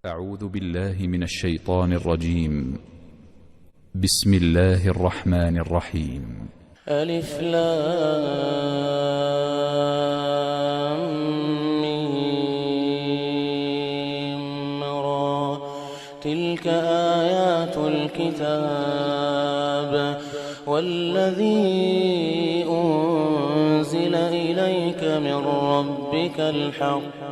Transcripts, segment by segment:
أعوذ بالله من الشيطان الرجيم. بسم الله الرحمن الرحيم. ألف لام ميم را، تلك آيات الكتاب والذي أنزل إليك من ربك الحق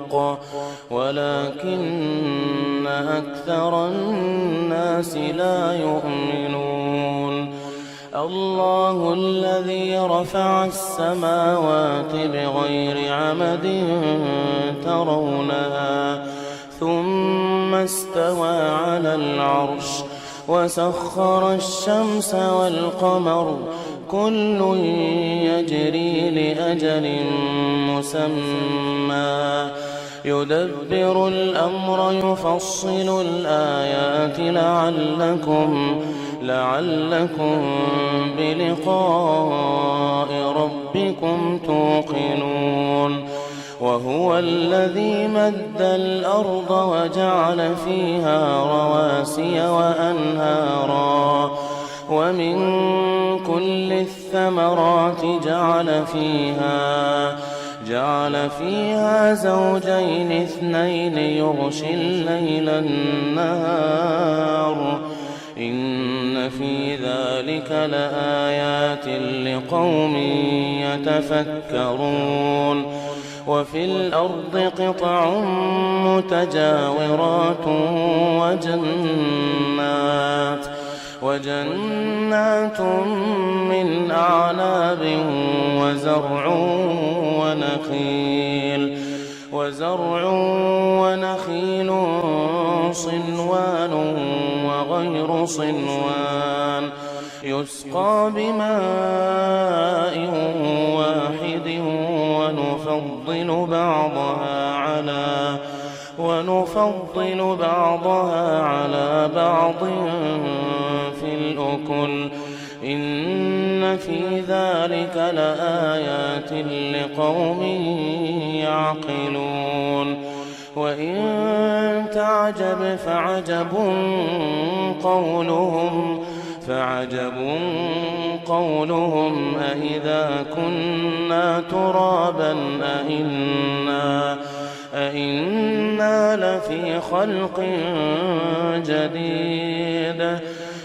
ولكن أكثر الناس لا يؤمنون. الله الذي رفع السماوات بغير عمد ترونها ثم استوى على العرش وسخر الشمس والقمر كل يجري لأجل مسمى يدبر الأمر يفصل الآيات لعلكم بلقاء ربكم توقنون. وهو الذي مد الأرض وجعل فيها رواسي وأنهارا ومن كل الثمرات جعل فيها زوجين اثنين يغشي الليل النهار إن في ذلك لآيات لقوم يتفكرون. وفي الأرض قطع متجاورات وجنات من أعناب وزرع ونخيل صنوان وغير صنوان يسقى بماء واحد ونفضل بعضها على بعض في الأكل إن في ذلك لآيات لقوم يعقلون. وإن تعجب فعجب قولهم أإذا كنا ترابا أإنا لفي خلق جديد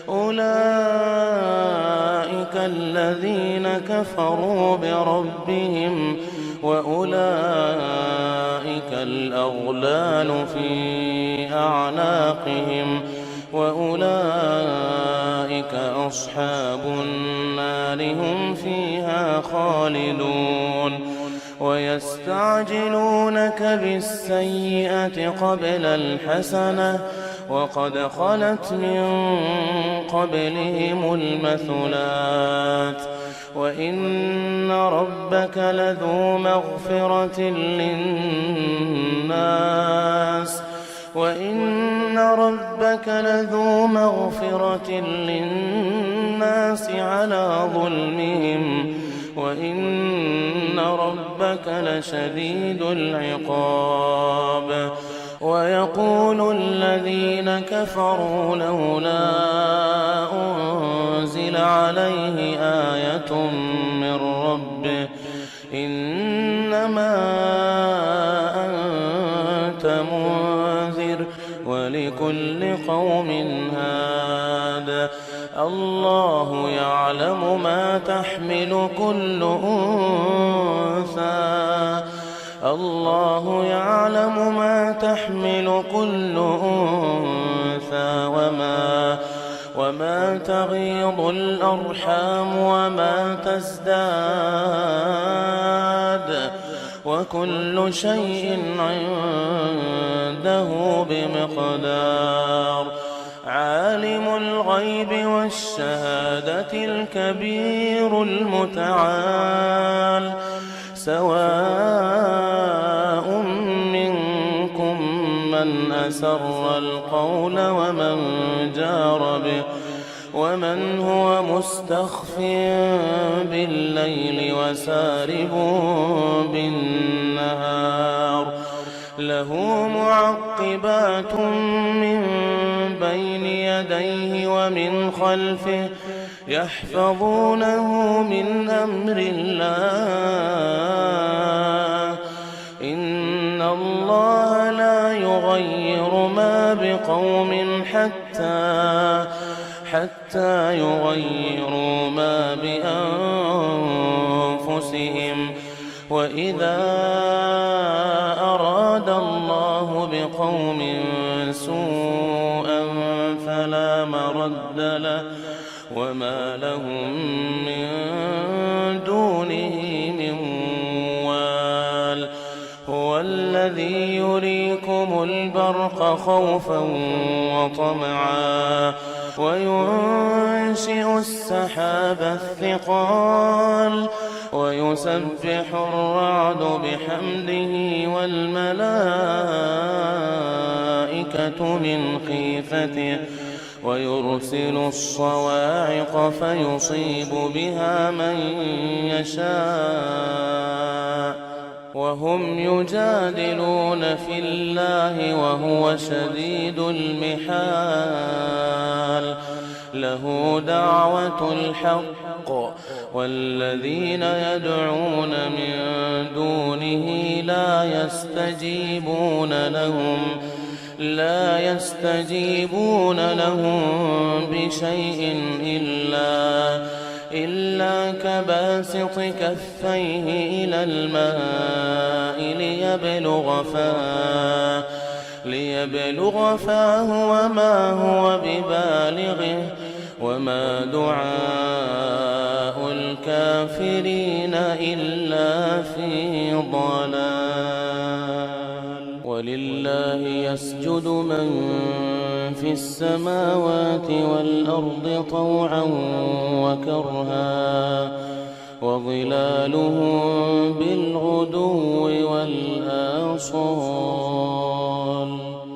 أولئك الذين كفروا بربهم وأولئك الأغلال في أعناقهم وأولئك أصحاب النار هم فيها خالدون. ويستعجلونك بالسيئة قبل الحسنة وقد خلت من قبلهم المثلات وإن ربك لذو مغفرة للناس على ظلمهم وإن ربك لشديد العقاب. ويقول الذين كفروا لولا أنزل عليه آية من ربه إنما أنت منذر ولكل قوم هاد. الله يعلم ما تحمل كل أنثى وما تغيض الأرحام وما تزداد وكل شيء عنده بمقدار. عالم الغيب والشهادة الكبير المتعال سواء منكم من أسر القول ومن جار به ومن هو مستخف بالليل وسارب بالنهار له معقبات من بين يديه ومن خلفه يحفظونه من أمر الله إن الله لا يغير ما بقوم حتى يغيروا ما بأنفسهم وإذا أراد الله بقوم سوءا فلا مرد له وما لهم من دونه من وال هو الذي يريكم البرق خوفا وطمعا وينشئ السحاب الثقال ويسبح الرعد بحمده والملائكة من خيفته ويرسل الصواعق فيصيب بها من يشاء وهم يجادلون في الله وهو شديد المحال له دعوة الحق والذين يدعون من دونه لا يستجيبون لهم بشيء إلا كباسط كفيه إلى الماء ليبلغ فاه وما هو ببالغه وما دعاء الكافرين إلا في ضلال ولله يسجد من في السماوات والأرض طوعا وكرها وظلالهم بالغدو والآصال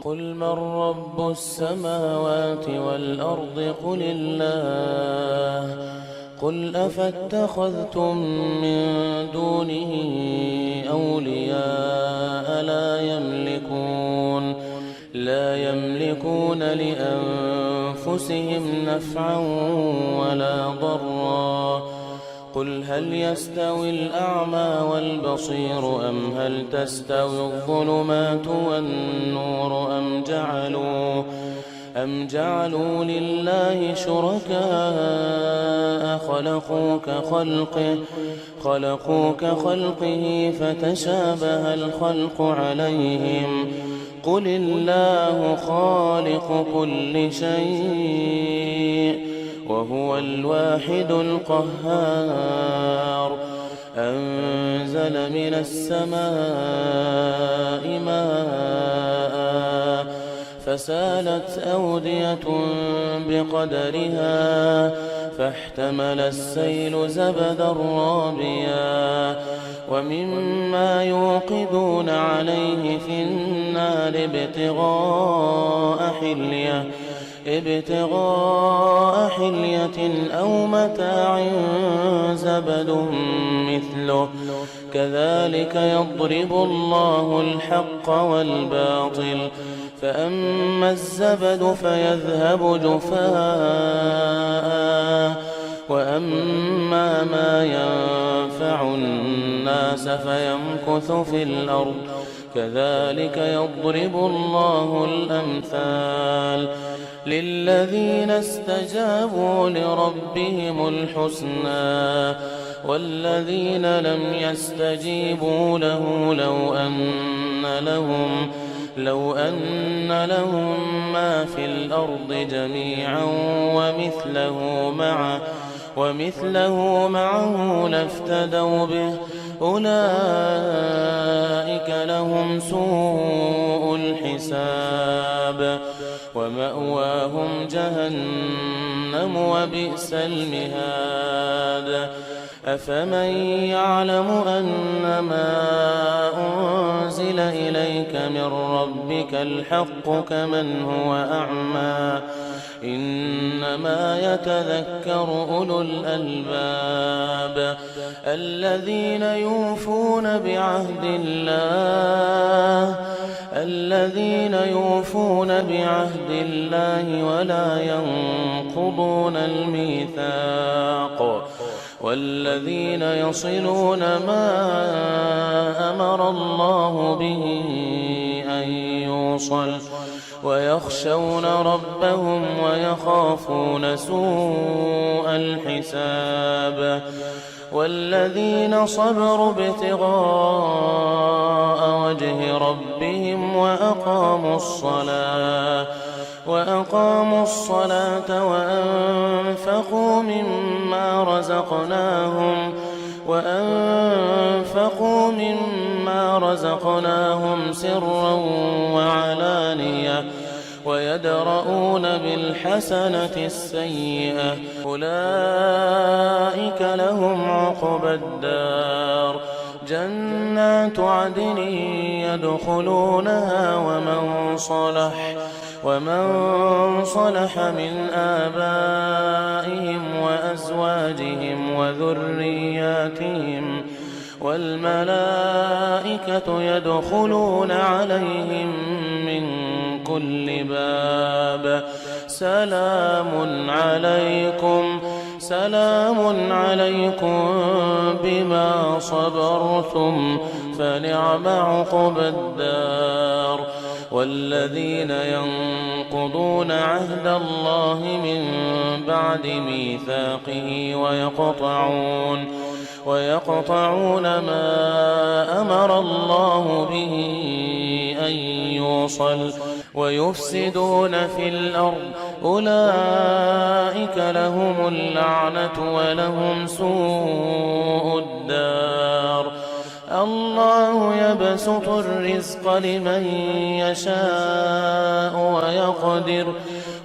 قل من رب السماوات والأرض قل الله قل أفاتخذتم من دونه أولياء لا يملكون لأنفسهم نفعا ولا ضرا قل هل يستوي الأعمى والبصير أم هل تستوي الظلمات والنور أم جعلوا لله شركاء خلقوا كخلقه فتشابه الخلق عليهم قل الله خالق كل شيء وهو الواحد القهار أنزل من السماء ماء فسالت أودية بقدرها فاحتمل السيل زبدا رابيا ومما يوقدون عليه في النار ابتغاء حلية أو متاع زبد مثله كذلك يضرب الله الحق والباطل فأما الزبد فيذهب جفاء وأما ما ينفع الناس فيمكث في الأرض كذلك يضرب الله الأمثال للذين استجابوا لربهم الحسنى والذين لم يستجيبوا له لو أن لهم ما في الأرض جميعا ومثله معه لافتدوا به أولئك لهم سوء الحساب ومأواهم جهنم وبئس المهاد أفمن يعلم أنما أنزل إليك من ربك الحق كمن هو أعمى إنما يتذكر أولو الألباب الذين يوفون بعهد الله الذين يوفون بعهد الله ولا ينقضون الميثاق والذين يصلون ما أمر الله به أن يوصل ويخشون ربهم ويخافون سوء الحساب والذين صبروا ابتغاء وجه ربهم وأقاموا الصلاة وأنفقوا مما رزقناهم سرا وعلانية ويدرؤون بالحسنة السيئة أولئك لهم عقبى الدار جنات عدن يدخلونها ومن صلح من آبائهم وأزواجهم وذرياتهم والملائكة يدخلون عليهم من كل باب سلام عليكم بما صبرتم فنعم عقبى الدار والذين ينقضون عهد الله من بعد ميثاقه ويقطعون ما أمر الله به أن يوصل ويفسدون في الأرض أولئك لهم اللعنة ولهم سوء الدار الله يبسط الرزق لمن يشاء ويقدر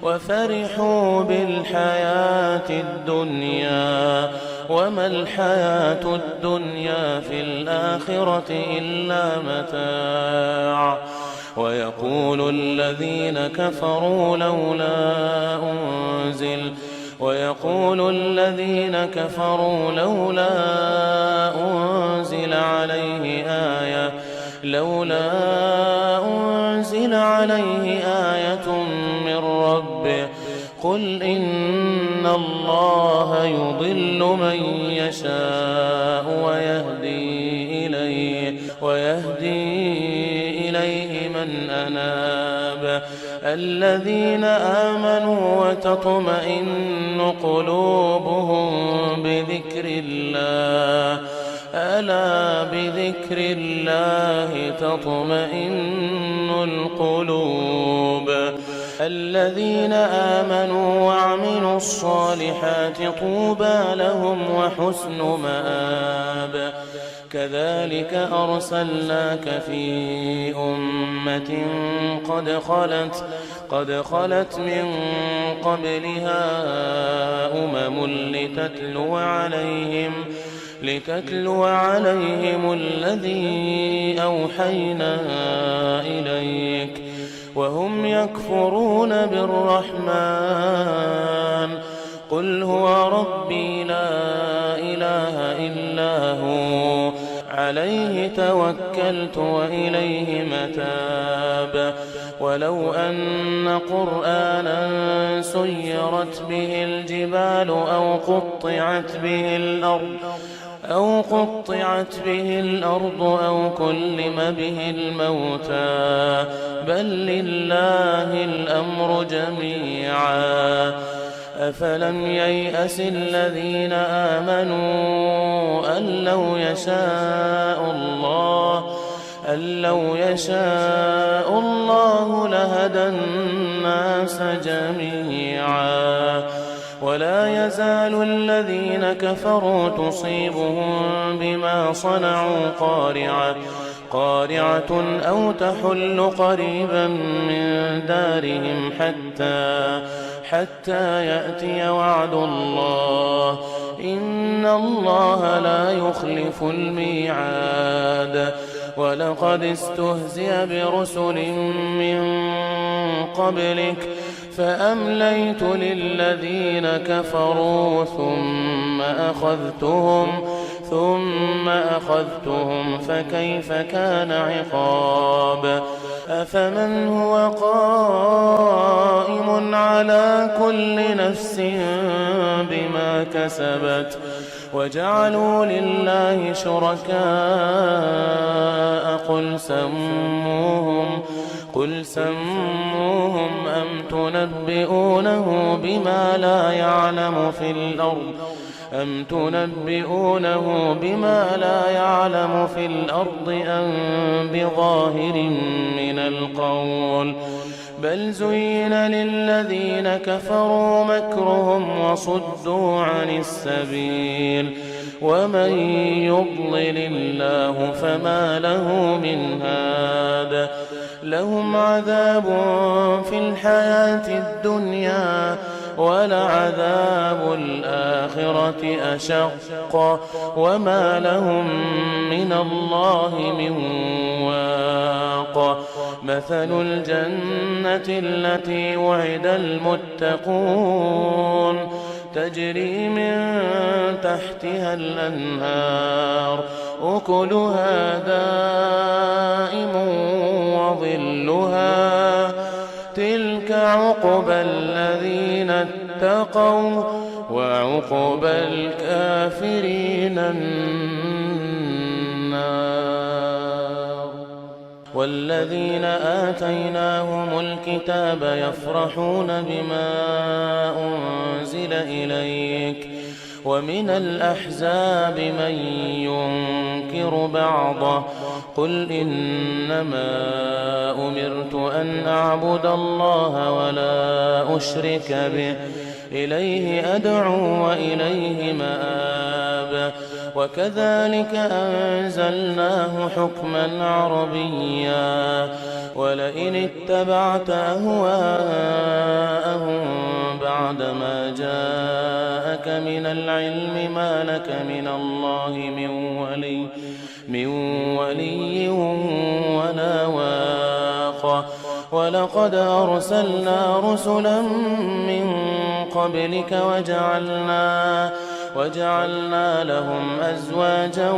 وفرحوا بالحياة الدنيا وما الحياة الدنيا في الآخرة إلا متاع ويقول الذين كفروا لولا أنزل عليه آية من ربه قل إن الله يضل من يشاء ويهدي إليه من أناب الذين آمنوا وتطمئن قلوبهم بذكر الله ألا بذكر الله تطمئن القلوب الذين آمنوا وعملوا الصالحات طوبى لهم وحسن مآب كذلك أرسلناك في أمة قد خلت من قبلها لتتلو عليهم الذي أوحينا إليك وهم يكفرون بالرحمن قل هو ربي لا إله إلا هو عليه توكلت وإليه متاب ولو أن قرآنا سيرت به الجبال أو قطعت به الأرض أو كلم به الموتى بل لله الأمر جميعا أفلم ييأس الذين آمنوا أن لو يشاء الله لهدى الناس جميعا ولا يزال الذين كفروا تصيبهم بما صنعوا قارعة أو تحل قريبا من دارهم حتى يأتي وعد الله إن الله لا يخلف الميعاد ولقد استهزئ برسل من قبلك فأمليت للذين كفروا ثم أخذتهم فكيف كان عقاب أفمن هو قائم على كل نفس بما كسبت وجعلوا لله شركاء قل سموهم أم تنبئونه بما لا يعلم في الأرض أم بظاهر من القول بل زين للذين كفروا مكرهم وصدوا عن السبيل ومن يضلل الله فما له من هاد لهم عذاب في الحياة الدنيا ولعذاب الآخرة أشق وما لهم من الله من واق مثل الجنة التي وعد المتقون تجري من تحتها الأنهار أكلها دائم وظلها تلك عقبى الذين اتقوا وعقبى الكافرين النار والذين آتيناهم الكتاب يفرحون بما أنزل إليك ومن الأحزاب من ينكر بعضه قل إنما أمرت أن أعبد الله ولا أشرك به إليه أدعو وإليه مآب وكذلك أنزلناه حكما عربيا ولئن اتبعت أهواءهم بعدما جاءك من العلم ما لك من الله من ولي ولا واق ولقد أرسلنا رسلا من قبلك وجعلنا لهم أزواجا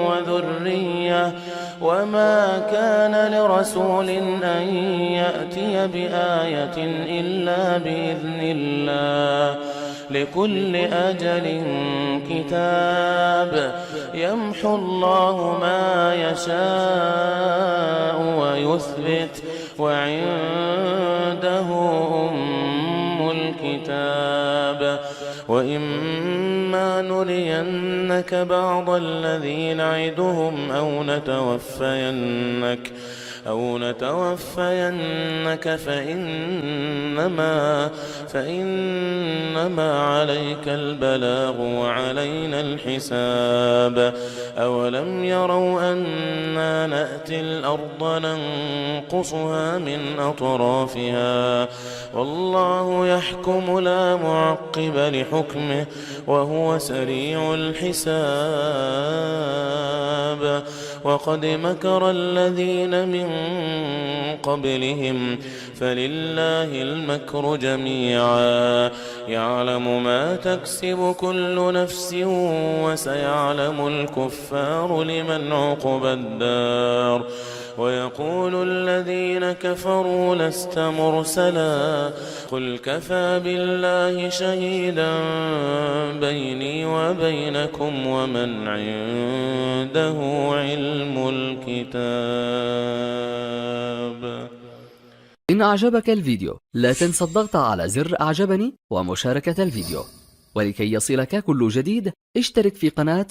وذرية وما كان لرسول أن يأتي بآية إلا بإذن الله لكل أجل كتاب يمحو الله ما يشاء ويثبت وعنده أم الكتاب وإما نرينك بعض الذي نعدهم أو نتوفينك فإنما عليك البلاغ وعلينا الحساب أولم يروا أنا نأتي الأرض ننقصها من أطرافها والله يحكم لا معقب لحكمه وهو سريع الحساب وقد مكر الذين من قبلهم فلله المكر جميعا يعلم ما تكسب كل نفس وسيعلم الكفار لمن عقبى الدار ويقول الذين كفروا لست مرسلا قل كفى بالله شهيدا بيني وبينكم ومن عنده علم الكتاب. إن أعجبك الفيديو لا تنسى الضغط على زر أعجبني ومشاركة الفيديو، ولكي يصلك كل جديد اشترك في قناة